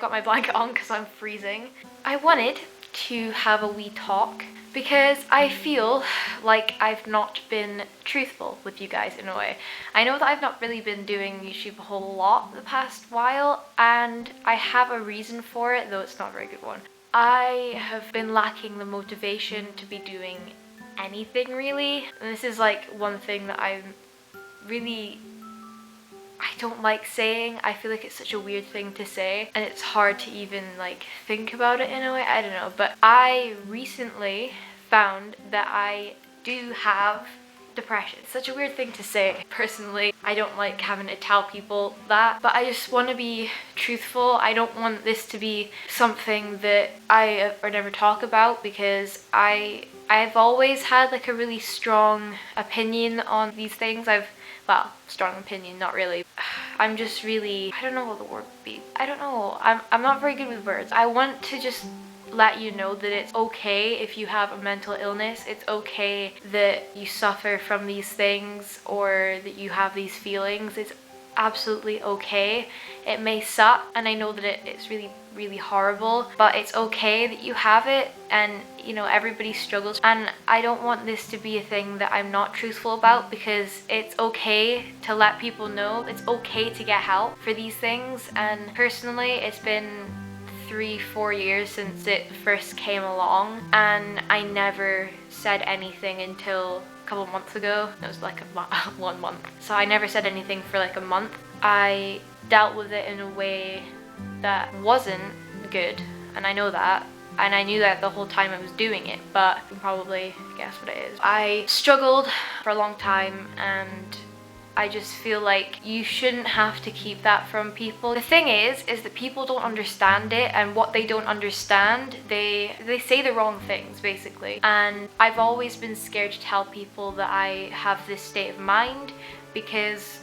Got my blanket on because I'm freezing. I wanted to have a wee talk because I feel like I've not been truthful with you guys in a way. I know that I've not really been doing YouTube a whole lot the past while, and I have a reason for it, though it's not a very good one. I have been lacking the motivation to be doing anything really, and this is like one thing that I don't like saying. I feel like it's such a weird thing to say, and it's hard to even like think about it in a way. I don't know, but I recently found that I do have depression. It's such a weird thing to say. Personally, I don't like having to tell people that, but I just want to be truthful. I don't want this to be something that I or never talk about, because I've always had like a really strong opinion on these things. Well, strong opinion, not really. I'm just really, I don't know what the word would be. I don't know. I'm not very good with words. I want to just let you know that it's okay if you have a mental illness. It's okay that you suffer from these things or that you have these feelings. It's absolutely okay. It may suck, and I know that it's really horrible, but it's okay that you have it, and you know, everybody struggles, and I don't want this to be a thing that I'm not truthful about, because it's okay to let people know. It's okay to get help for these things. And personally, it's been 3-4 years since it first came along, and I never said anything until a couple months ago. It was like 1 month. So I never said anything for like a month. I dealt with it in a way that wasn't good, and I know that, and I knew that the whole time I was doing it, but you can probably guess what it is. I struggled for a long time, and I just feel like you shouldn't have to keep that from people. The thing is that people don't understand it, and what they don't understand, they say the wrong things basically. And I've always been scared to tell people that I have this state of mind, because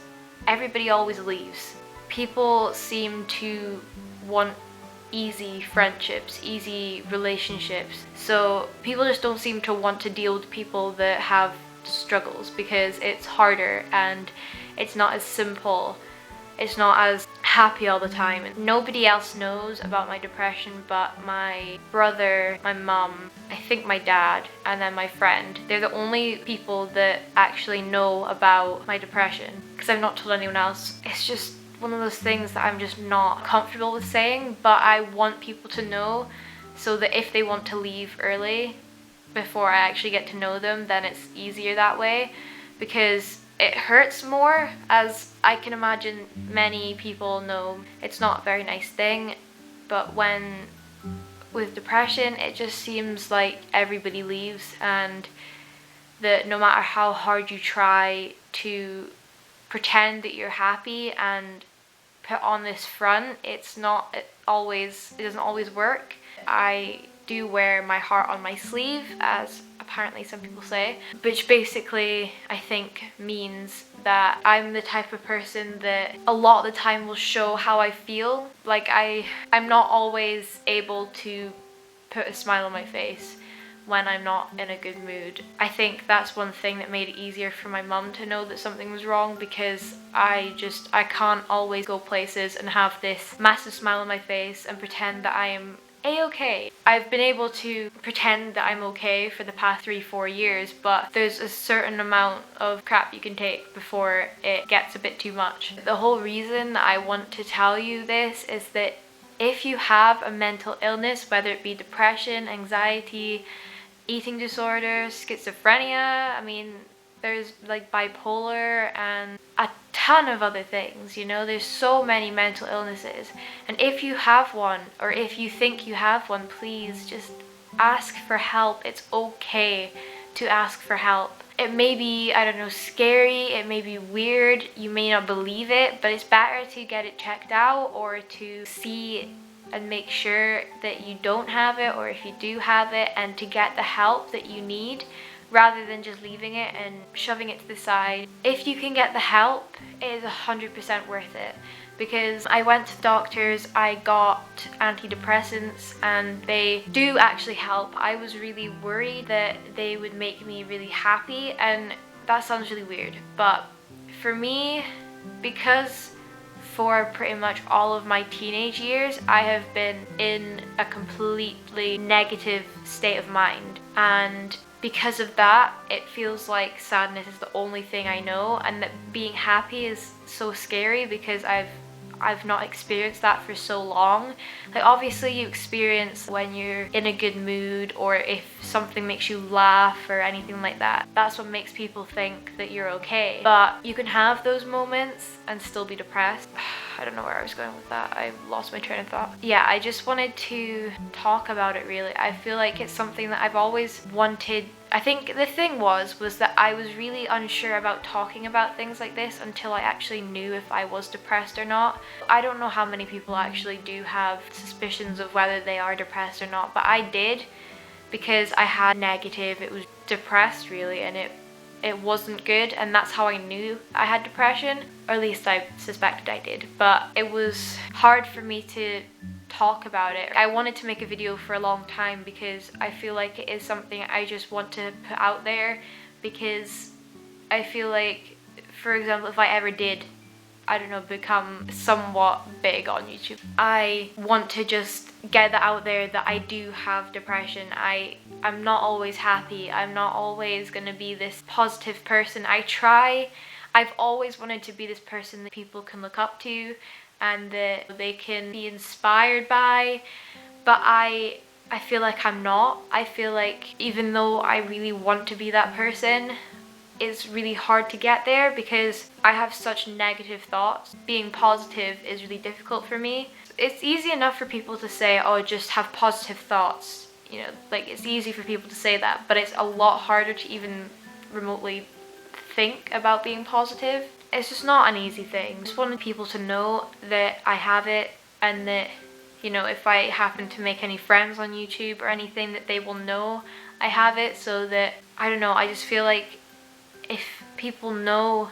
everybody always leaves. People seem to want easy friendships, easy relationships. So people just don't seem to want to deal with people that have struggles, because it's harder and it's not as simple. It's not as happy all the time. Nobody else knows about my depression but my brother, my mum, I think my dad, and then my friend. They're the only people that actually know about my depression, because I've not told anyone else. It's just one of those things that I'm just not comfortable with saying, but I want people to know, so that if they want to leave early before I actually get to know them, then it's easier that way, because it hurts more, as I can imagine many people know. It's not a very nice thing, but with depression, it just seems like everybody leaves, and that no matter how hard you try to pretend that you're happy and put on this front, it doesn't always work. I do wear my heart on my sleeve, as apparently some people say, which basically I think means that I'm the type of person that a lot of the time will show how I feel. Like I'm not always able to put a smile on my face when I'm not in a good mood. I think that's one thing that made it easier for my mum to know that something was wrong, because I can't always go places and have this massive smile on my face and pretend that I am A-okay. I've been able to pretend that I'm okay for the past 3-4 years, but there's a certain amount of crap you can take before it gets a bit too much. The whole reason I want to tell you this is that if you have a mental illness, whether it be depression, anxiety, eating disorders, schizophrenia, I mean, there's like bipolar and a ton of other things, you know, there's so many mental illnesses. And if you have one, or if you think you have one, please just ask for help. It's okay to ask for help. It may be, I don't know, scary, it may be weird, you may not believe it, but it's better to get it checked out, or to see and make sure that you don't have it, or if you do have it, and to get the help that you need, rather than just leaving it and shoving it to the side. If you can get the help, it is 100% worth it, because I went to doctors, I got antidepressants, and they do actually help. I was really worried that they would make me really happy, and that sounds really weird, but for me, because for pretty much all of my teenage years, I have been in a completely negative state of mind, and because of that, it feels like sadness is the only thing I know, and that being happy is so scary because I've not experienced that for so long. Like, obviously you experience when you're in a good mood, or if something makes you laugh or anything like that. That's what makes people think that you're okay. But you can have those moments and still be depressed. I don't know where I was going with that. I lost my train of thought. Yeah, I just wanted to talk about it really. I feel like it's something that I've always wanted. I think the thing was that I was really unsure about talking about things like this until I actually knew if I was depressed or not. I don't know how many people actually do have suspicions of whether they are depressed or not, but I did, because I had negative, it was depressed really, and it wasn't good, and that's how I knew I had depression, or at least I suspected I did. But it was hard for me to talk about it. I wanted to make a video for a long time because I feel like it is something I just want to put out there, because I feel like, for example, if I ever did, I don't know, become somewhat big on YouTube, I want to just get that out there that I do have depression. I'm not always happy. I'm not always gonna be this positive person. I've always wanted to be this person that people can look up to and that they can be inspired by, but I feel like I'm not. I feel like even though I really want to be that person, it's really hard to get there because I have such negative thoughts. Being positive is really difficult for me. It's easy enough for people to say, oh, just have positive thoughts. You know, like, it's easy for people to say that, but it's a lot harder to even remotely think about being positive. It's just not an easy thing. I just wanted people to know that I have it, and that, you know, if I happen to make any friends on YouTube or anything, that they will know I have it, so that, I don't know, I just feel like if people know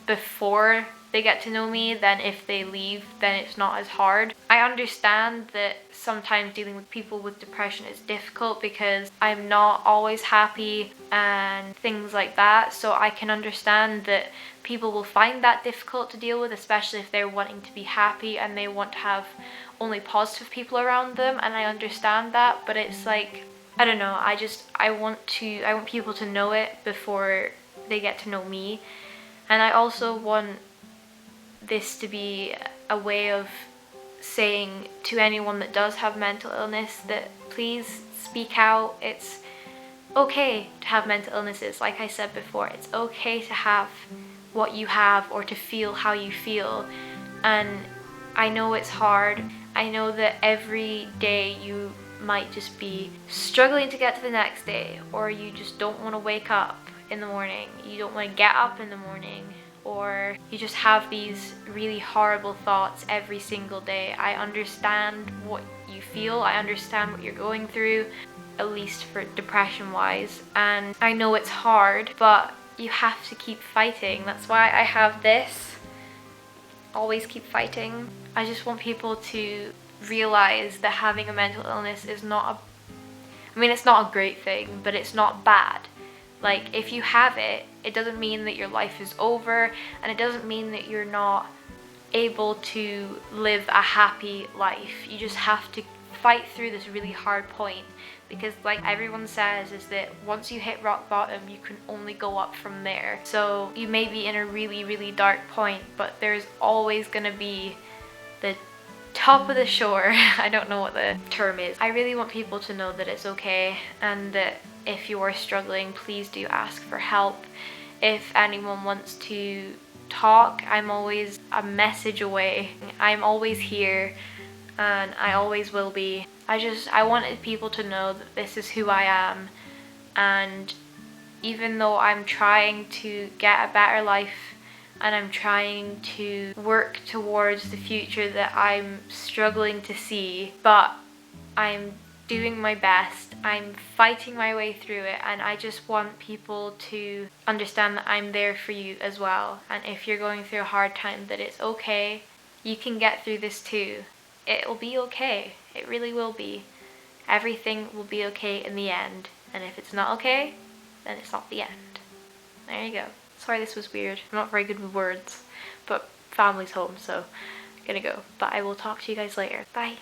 before they get to know me, then if they leave, then it's not as hard. I understand that sometimes dealing with people with depression is difficult because I'm not always happy and things like that, so I can understand that people will find that difficult to deal with, especially if they're wanting to be happy and they want to have only positive people around them, and I understand that. But it's like, I don't know, I want people to know it before they get to know me. And I also want this to be a way of saying to anyone that does have mental illness that please speak out. It's okay to have mental illnesses. Like I said before, it's okay to have what you have or to feel how you feel. And I know it's hard. I know that every day you might just be struggling to get to the next day, or you just don't want to wake up in the morning, you don't want to get up in the morning, or you just have these really horrible thoughts every single day. I understand what you feel, I understand what you're going through, at least for depression wise, and I know it's hard, but you have to keep fighting. That's why I have this, always keep fighting. I just want people to realize that having a mental illness is not it's not a great thing, but it's not bad. Like, if you have it, it doesn't mean that your life is over, and it doesn't mean that you're not able to live a happy life. You just have to fight through this really hard point, because like everyone says, is that once you hit rock bottom, you can only go up from there. So you may be in a really, really dark point, but there's always gonna be the top of the shore. I don't know what the term is. I really want people to know that it's okay, and that if you are struggling, please do ask for help. If anyone wants to talk, I'm always a message away. I'm always here, and I always will be. I wanted people to know that this is who I am, and even though I'm trying to get a better life and I'm trying to work towards the future that I'm struggling to see, but I'm doing my best, I'm fighting my way through it, and I just want people to understand that I'm there for you as well. And if you're going through a hard time, that it's okay, you can get through this too. It'll be okay, it really will be. Everything will be okay in the end, and if it's not okay, then it's not the end. There you go. Sorry this was weird, I'm not very good with words, but family's home, so I'm gonna go. But I will talk to you guys later. Bye.